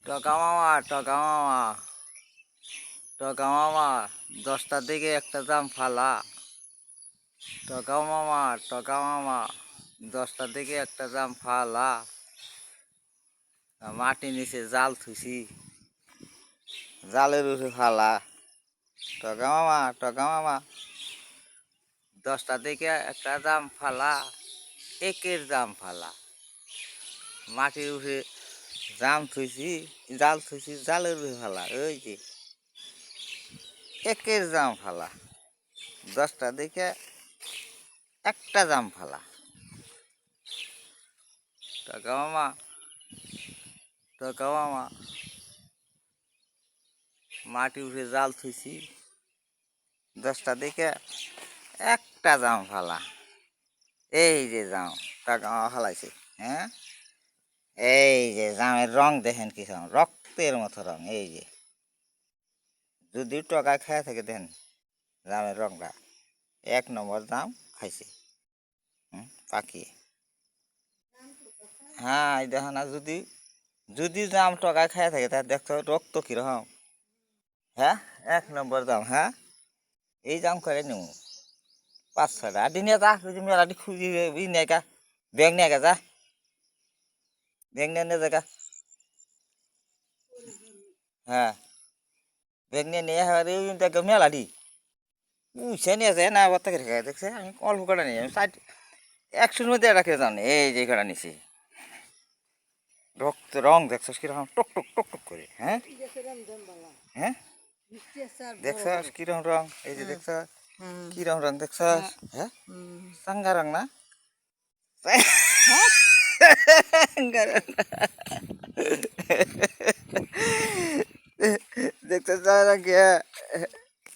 টকা মামা, টকা মামা, টকা মামা, 10টার দিকে একটা জাম ফালা। টকা মামা, টকা মামা, 10টার দিকে একটা জাম ফালা। মাটি নিচে জাল থুইছি, জালের উপরে ফালা। টকা মামা, টকা মামা, 10টার দিকে একটা জাম ফালা, একের জাম ফালা। মাটির উপরে জাম থুইছি, জাল থুইছি, জালের উপরে ফালা। ওই যে একের জাম ফালা, 10টার দিকে একটা জাম ফালা। টকা মামা, টকা মামা, মাটি উঠে জাল থুইছি, 10টার দিকে একটা জাম ফালা। এই যে জাম, টাকা মামা ফালাইছে। হ্যাঁ, এই যে জামের রং দেখেন কি রক্তের মতো রং। এই যে যদি টকা খেয়ে থাকে দেখেন জামের রংটা, 1 নম্বর জাম খাইছে পাকিয়ে। হ্যাঁ, এই দেখো না, যদি যদি জাম টকা খেয়ে থাকে তাহলে দেখতো রক্ত কিরকম। হ্যাঁ, 1 নম্বর জাম। হ্যাঁ, এই জাম করে নেব 5-6টা আডি নিয়ে যা, যদি মেলাটি খুঁজি নিয়ে গা, ব্যাগ নিয়ে গা, যা ব্যাগ নিয়ে যা গা। হ্যাঁ, ব্যাগ নিয়ে এবার মেলাটি উঠছে নিয়ে যায় না, আবার থেকে দেখছে। আমি অল্প কটা নিয়ে আমি 100-র মধ্যে এটা খেয়ে জানি। এই যে কটা নিছি, রক্ত রং দেখছস কিরকম টক টক টক টক করে। হ্যাঁ, হ্যাঁ, দেখছস কিরকম রং। এই যে দেখছস কিরকম রং দেখছস। হ্যাঁ, চাঙ্গা রং না, চাঙ্গা রং না। দেখছস